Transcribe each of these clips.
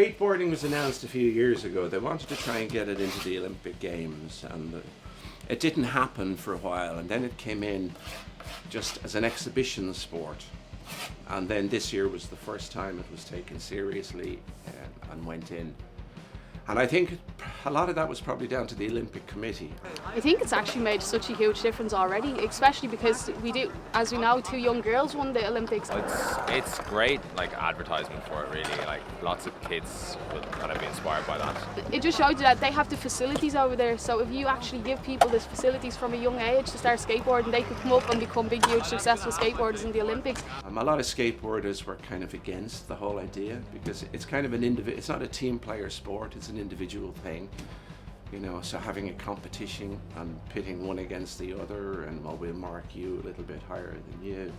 skateboarding was announced a few years ago. They wanted to try and get it into the Olympic Games, and it didn't happen for a while, and then it came in just as an exhibition sport. And then this year was the first time it was taken seriously and went in. And I think a lot of that was probably down to the Olympic Committee. I think it's actually made such a huge difference already, especially because we do, as we know, 2 young girls won the Olympics. It's great, like, advertisement for it, really. Like, lots of kids will kind of be inspired by that. It just showed you that they have the facilities over there, so if you actually give people these facilities from a young age to start skateboarding, they could come up and become big, huge, successful skateboarders in the Olympics. A lot of skateboarders were kind of against the whole idea because it's kind of it's not a team player sport, it's an individual thing. You know, so having a competition and pitting one against the other, and well, we'll mark you a little bit higher than you.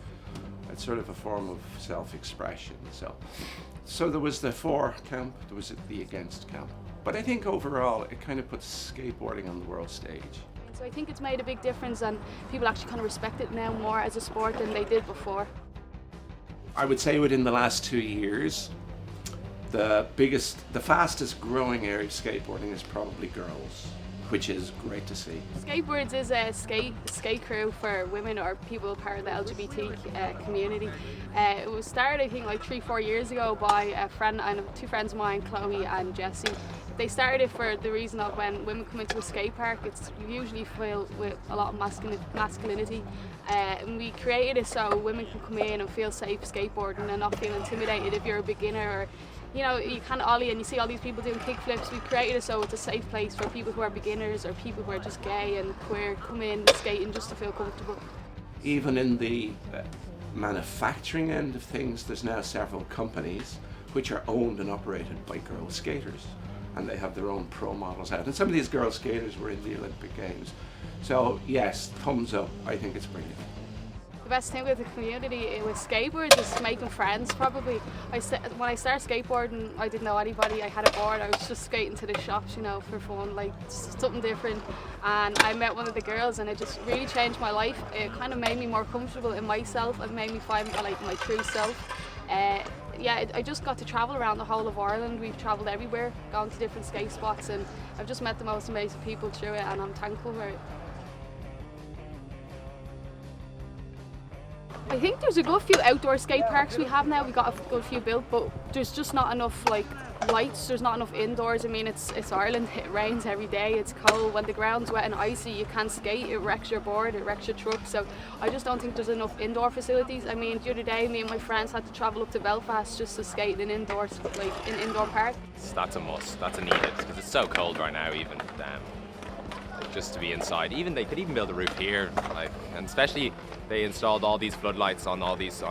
It's sort of a form of self-expression. So there was the for camp, there was the against camp. But I think overall it kind of puts skateboarding on the world stage. So I think it's made a big difference, and people actually kind of respect it now more as a sport than they did before. I would say within the last 2 years, the fastest growing area of skateboarding is probably girls, which is great to see. Skatebirds is a skate crew for women or people part of the LGBT community. It was started, I think, like 3-4 years ago by a friend and 2 friends of mine, Chloe and Jessie. They started it for the reason of when women come into a skate park, it's usually filled with a lot of masculinity. And we created it so women can come in and feel safe skateboarding and not feel intimidated if you're a beginner, or you know, you kind of ollie and you see all these people doing kickflips. We created it so it's a safe place for people who are beginners or people who are just gay and queer come in skating just to feel comfortable. Even in the manufacturing end of things, there's now several companies which are owned and operated by girl skaters, and they have their own pro models out. And some of these girl skaters were in the Olympic Games. So yes, thumbs up, I think it's brilliant. The best thing with the community with skateboards is making friends, probably. When I started skateboarding, I didn't know anybody. I had a board, I was just skating to the shops, you know, for fun, like something different. And I met one of the girls and it just really changed my life. It kind of made me more comfortable in myself. It made me find like my true self. I just got to travel around the whole of Ireland. We've travelled everywhere, gone to different skate spots, and I've just met the most amazing people through it, and I'm thankful for it. I think there's a good few outdoor skate parks we have now. We got a good few built, but there's just not enough like lights. There's not enough indoors. I mean, it's Ireland. It rains every day. It's cold. When the ground's wet and icy, you can't skate. It wrecks your board. It wrecks your truck. So I just don't think there's enough indoor facilities. I mean, the other day, me and my friends had to travel up to Belfast just to skate in an indoor park. That's a must. That's a needed because it's so cold right now. Even just to be inside. Even they could even build a roof here, like, and especially they installed all these floodlights on all these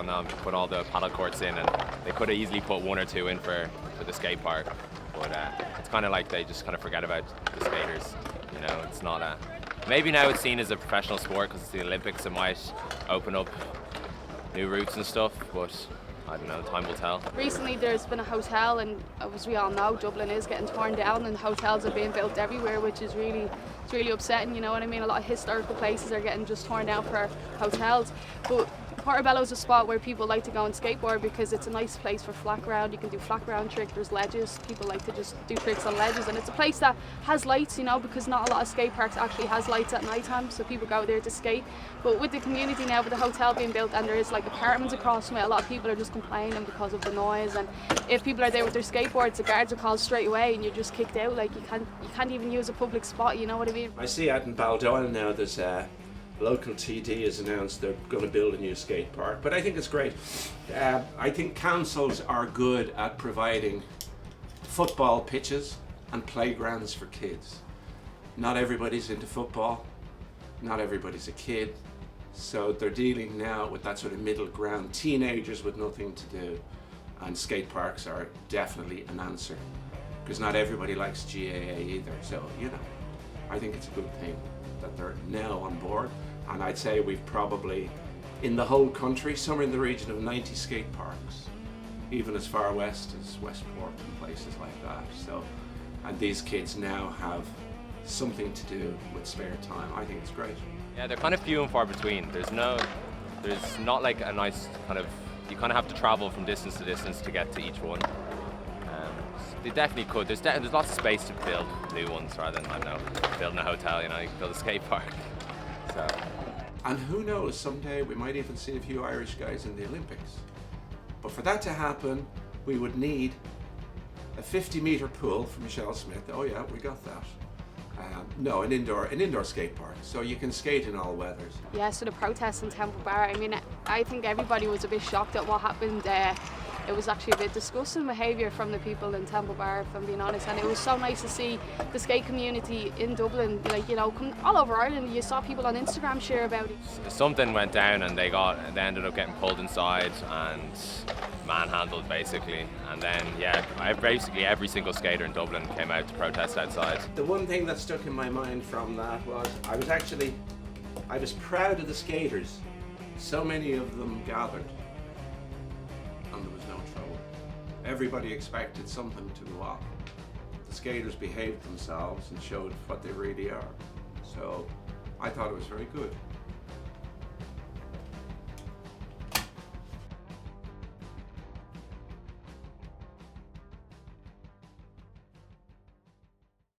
put all the paddle courts in, and they could have easily put 1 or 2 in for the skate park. But it's kind of like they just kind of forget about the skaters. You know, it's not maybe now it's seen as a professional sport because it's the Olympics. It might open up new routes and stuff, but I don't know, time will tell. Recently there's been a hotel, and as we all know, Dublin is getting torn down and hotels are being built everywhere, which is really upsetting, you know what I mean? A lot of historical places are getting just torn down for hotels. But Portobello is a spot where people like to go and skateboard because it's a nice place for flat ground. You can do flat ground trick, there's ledges, people like to just do tricks on ledges, and it's a place that has lights, you know, because not a lot of skate parks actually has lights at night time, so people go there to skate. But with the community now, with the hotel being built and there is like apartments across from it, a lot of people are just complaining because of the noise, and if people are there with their skateboards, the guards are called straight away and you're just kicked out. Like you can't even use a public spot, you know what I mean? I see out in Baldoyle now there's local TD has announced they're going to build a new skate park, but I think it's great. I think councils are good at providing football pitches and playgrounds for kids. Not everybody's into football, not everybody's a kid, so they're dealing now with that sort of middle ground, teenagers with nothing to do, and skate parks are definitely an answer, because not everybody likes GAA either, so you know, I think it's a good thing that they're now on board. And I'd say we've probably, in the whole country, somewhere in the region of 90 skate parks, even as far west as Westport and places like that. So, and these kids now have something to do with spare time. I think it's great. Yeah, they're kind of few and far between. There's not like a nice kind of, you kind of have to travel from distance to distance to get to each one. they definitely could. There's lots of space to build new ones rather than, I don't know, building a hotel, you know, you can build a skate park. So. And who knows, someday we might even see a few Irish guys in the Olympics. But for that to happen, we would need a 50-meter pool for Michelle Smith. Oh yeah, we got that. No, an indoor skate park, so you can skate in all weathers. Yeah, so the protests in Temple Bar, I mean, I think everybody was a bit shocked at what happened. It was actually a bit disgusting behaviour from the people in Temple Bar, if I'm being honest, and it was so nice to see the skate community in Dublin, like, you know, come all over Ireland. You saw people on Instagram share about it. Something went down and they ended up getting pulled inside and manhandled basically, and then yeah, basically every single skater in Dublin came out to protest outside. The one thing that stuck in my mind from that was I was proud of the skaters. So many of them gathered and there was no trouble. Everybody expected something to go on. The skaters behaved themselves and showed what they really are. So I thought it was very good.